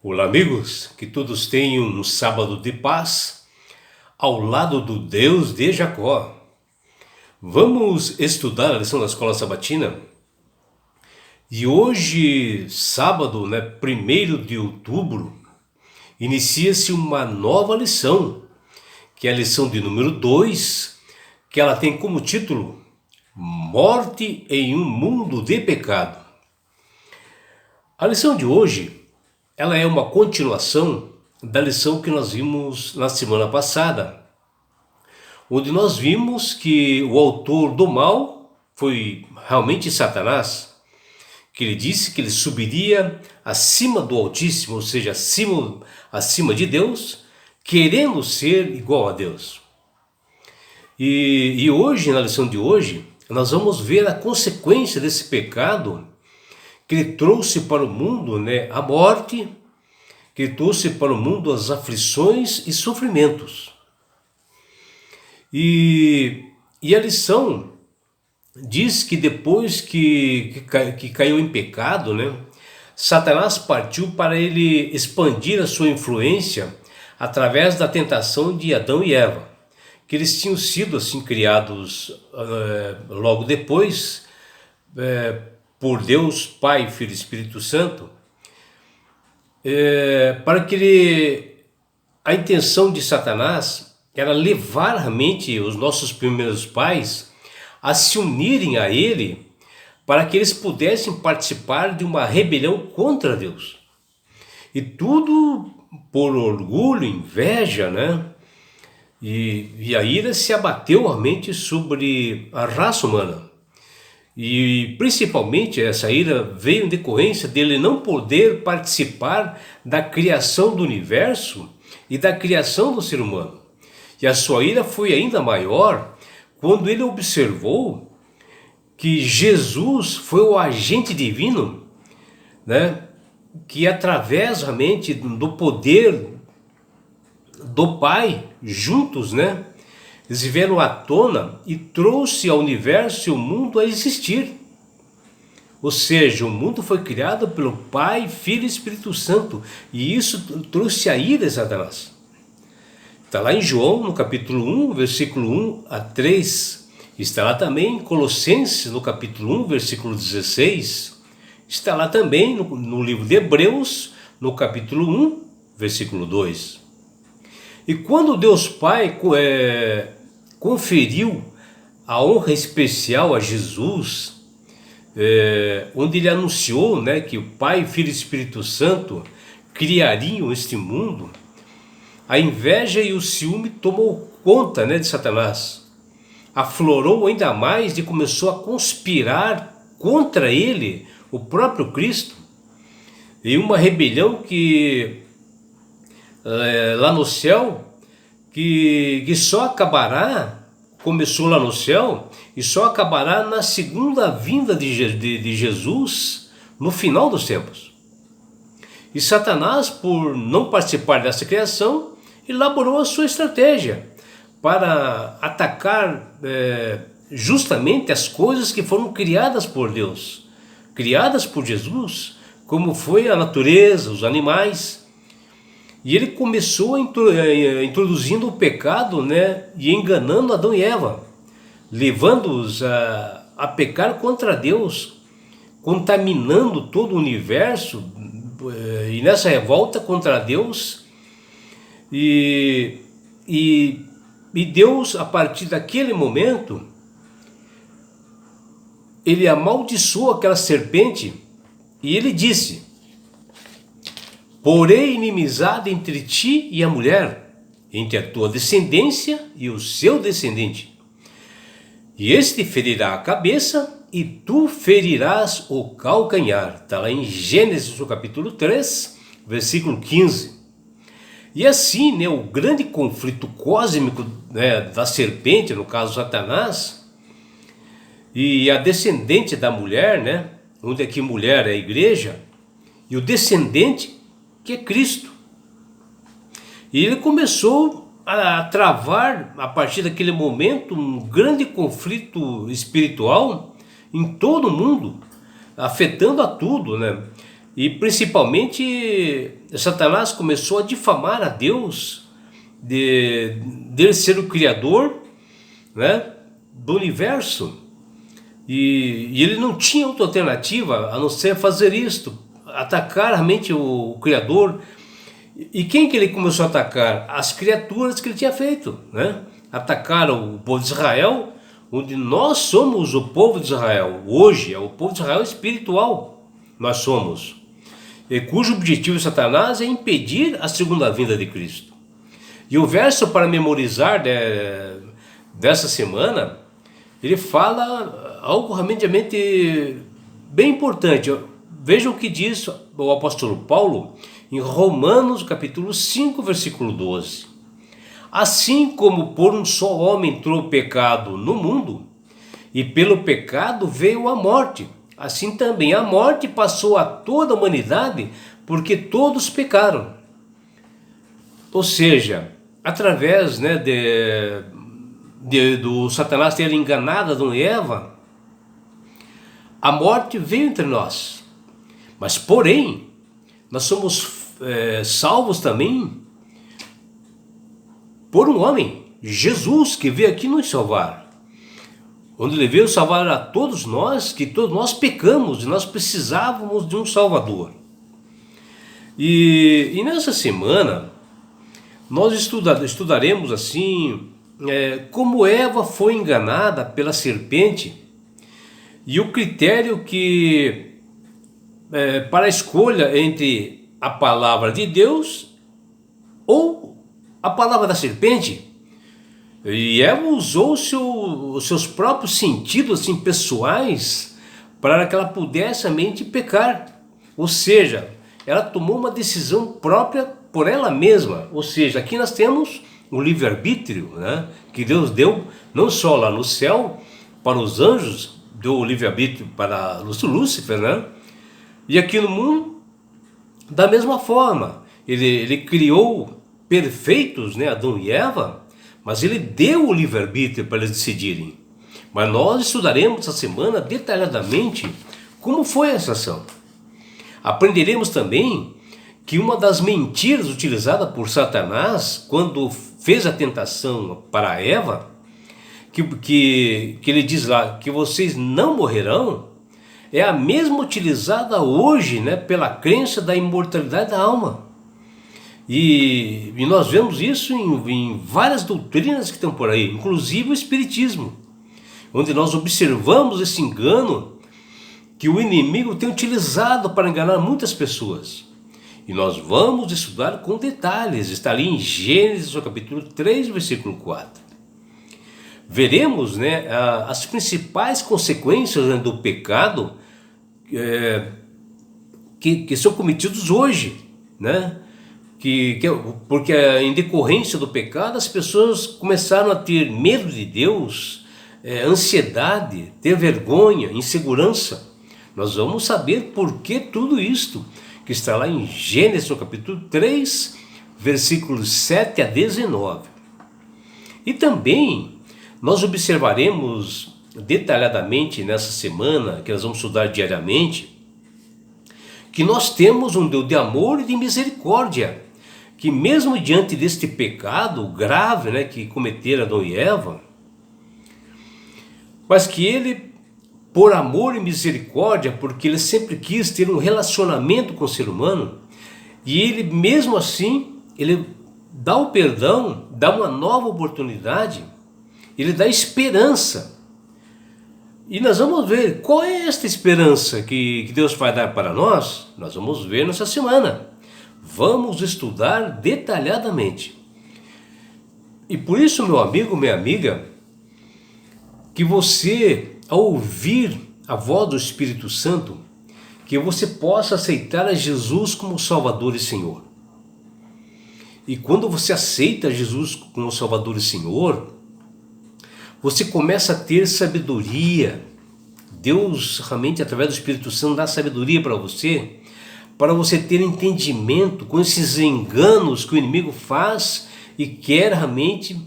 Olá, amigos, que todos tenham um sábado de paz ao lado do Deus de Jacó. Vamos estudar a lição da Escola Sabatina? E hoje, sábado, 1º de outubro, inicia-se uma nova lição, que é a lição de número 2, que ela tem como título Morte em um Mundo de Pecado. A lição de hoje ela é uma continuação da lição que nós vimos na semana passada, onde nós vimos que o autor do mal foi realmente Satanás, que ele disse que ele subiria acima do Altíssimo, ou seja, acima de Deus, querendo ser igual a Deus. E hoje, na lição de hoje, nós vamos ver a consequência desse pecado que ele trouxe para o mundo, a morte, que ele trouxe para o mundo as aflições e sofrimentos. E a lição diz que depois que caiu em pecado, Satanás partiu para ele expandir a sua influência através da tentação de Adão e Eva, que eles tinham sido assim criados logo depois, por Deus, Pai, Filho e Espírito Santo, para que a intenção de Satanás era levar realmente os nossos primeiros pais a se unirem a ele, para que eles pudessem participar de uma rebelião contra Deus. E tudo por orgulho, inveja, E a ira se abateu realmente sobre a raça humana. E principalmente essa ira veio em decorrência dele não poder participar da criação do universo e da criação do ser humano. E a sua ira foi ainda maior quando ele observou que Jesus foi o agente divino, que através realmente do poder do Pai, juntos, eles vieram à tona e trouxe ao universo e ao mundo a existir. Ou seja, o mundo foi criado pelo Pai, Filho e Espírito Santo. E isso trouxe a ira de Satanás. Está lá em João, no capítulo 1, versículo 1 a 3. Está lá também em Colossenses, no capítulo 1, versículo 16. Está lá também no livro de Hebreus, no capítulo 1, versículo 2. E quando Deus Pai conferiu a honra especial a Jesus, onde ele anunciou que o Pai, Filho e Espírito Santo criariam este mundo, a inveja e o ciúme tomou conta de Satanás, aflorou ainda mais e começou a conspirar contra ele, o próprio Cristo, em uma rebelião que lá no céu, que só acabará, começou lá no céu, e só acabará na segunda vinda de Jesus, no final dos tempos. E Satanás, por não participar dessa criação, elaborou a sua estratégia para atacar justamente as coisas que foram criadas por Deus, criadas por Jesus, como foi a natureza, os animais. E ele começou introduzindo o pecado, e enganando Adão e Eva, levando-os a pecar contra Deus, contaminando todo o universo, e nessa revolta contra Deus, e Deus, a partir daquele momento, ele amaldiçoou aquela serpente, e ele disse: porém inimizade entre ti e a mulher, entre a tua descendência e o seu descendente. E este ferirá a cabeça, e tu ferirás o calcanhar. Está lá em Gênesis, no capítulo 3, versículo 15. E assim, o grande conflito cósmico da serpente, no caso Satanás, e a descendente da mulher, onde aqui mulher é a igreja, e o descendente que é Cristo. E ele começou a travar, a partir daquele momento, um grande conflito espiritual em todo o mundo, afetando a tudo, E principalmente Satanás começou a difamar a Deus de ser o criador, né, do universo. E ele não tinha outra alternativa a não ser fazer isto, atacar realmente o Criador. E quem que ele começou a atacar? As criaturas que ele tinha feito, né? Atacaram o povo de Israel, onde nós somos o povo de Israel. Hoje é o povo de Israel espiritual, nós somos. E cujo objetivo de Satanás é impedir a segunda vinda de Cristo. E o verso para memorizar dessa semana, ele fala algo realmente bem importante. Veja o que diz o apóstolo Paulo em Romanos capítulo 5, versículo 12. Assim como por um só homem entrou o pecado no mundo, e pelo pecado veio a morte, assim também a morte passou a toda a humanidade, porque todos pecaram. Ou seja, através, né, do Satanás ter enganado Adão e Eva, a morte veio entre nós. Mas porém, nós somos salvos também por um homem, Jesus, que veio aqui nos salvar. Onde ele veio salvar a todos nós, que todos nós pecamos e nós precisávamos de um Salvador. E nessa semana nós estudaremos assim como Eva foi enganada pela serpente e o critério que para a escolha entre a palavra de Deus ou a palavra da serpente. E Eva usou os seus próprios sentidos assim, pessoais para que ela pudesse realmente pecar. Ou seja, ela tomou uma decisão própria por ela mesma. Ou seja, aqui nós temos o livre-arbítrio, né, que Deus deu não só lá no céu para os anjos, deu o livre-arbítrio para Lúcifer, né? E aqui no mundo, da mesma forma, ele criou perfeitos, né, Adão e Eva, mas ele deu o livre-arbítrio para eles decidirem. Mas nós estudaremos essa semana detalhadamente como foi essa ação. Aprenderemos também que uma das mentiras utilizadas por Satanás quando fez a tentação para Eva, que ele diz lá que vocês não morrerão, é a mesma utilizada hoje, né, pela crença da imortalidade da alma. E nós vemos isso em várias doutrinas que estão por aí, inclusive o Espiritismo, onde nós observamos esse engano que o inimigo tem utilizado para enganar muitas pessoas. E nós vamos estudar com detalhes, está ali em Gênesis, no capítulo 3, versículo 4. Veremos, né, as principais consequências, né, do pecado que são cometidos hoje, né? Porque em decorrência do pecado as pessoas começaram a ter medo de Deus, ansiedade, ter vergonha, insegurança. Nós vamos saber por que tudo isto, que está lá em Gênesis, no capítulo 3, versículos 7 a 19. E também nós observaremos detalhadamente nessa semana, que nós vamos estudar diariamente, que nós temos um Deus de amor e de misericórdia, que mesmo diante deste pecado grave, né, que cometeram Adão e Eva, mas que ele, por amor e misericórdia, porque ele sempre quis ter um relacionamento com o ser humano, e ele mesmo assim, ele dá o perdão, dá uma nova oportunidade, ele dá esperança. E nós vamos ver qual é esta esperança que Deus vai dar para nós. Nós vamos ver nessa semana. Vamos estudar detalhadamente. E por isso, meu amigo, minha amiga, que você, ao ouvir a voz do Espírito Santo, que você possa aceitar a Jesus como Salvador e Senhor. E quando você aceita Jesus como Salvador e Senhor, você começa a ter sabedoria. Deus realmente, através do Espírito Santo, dá sabedoria para você ter entendimento com esses enganos que o inimigo faz e quer realmente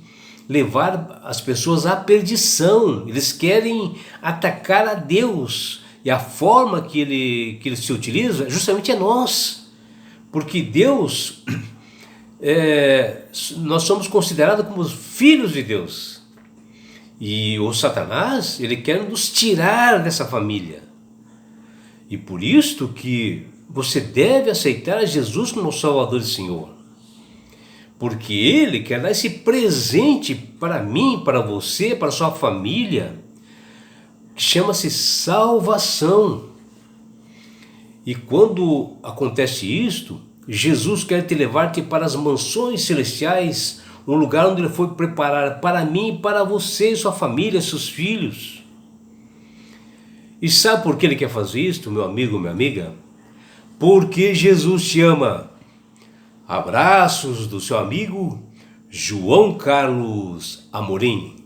levar as pessoas à perdição. Eles querem atacar a Deus, e a forma que ele se utiliza justamente é nós, porque Deus, nós somos considerados como os filhos de Deus, e o Satanás, ele quer nos tirar dessa família, e por isto que você deve aceitar Jesus como Salvador e Senhor, porque Ele quer dar esse presente para mim, para você, para a sua família, que chama-se salvação. E quando acontece isto, Jesus quer te levar-te para as mansões celestiais, um lugar onde Ele foi preparar para mim, para você, sua família, seus filhos. E sabe por que Ele quer fazer isto, meu amigo, minha amiga? Porque Jesus te ama. Abraços do seu amigo João Carlos Amorim.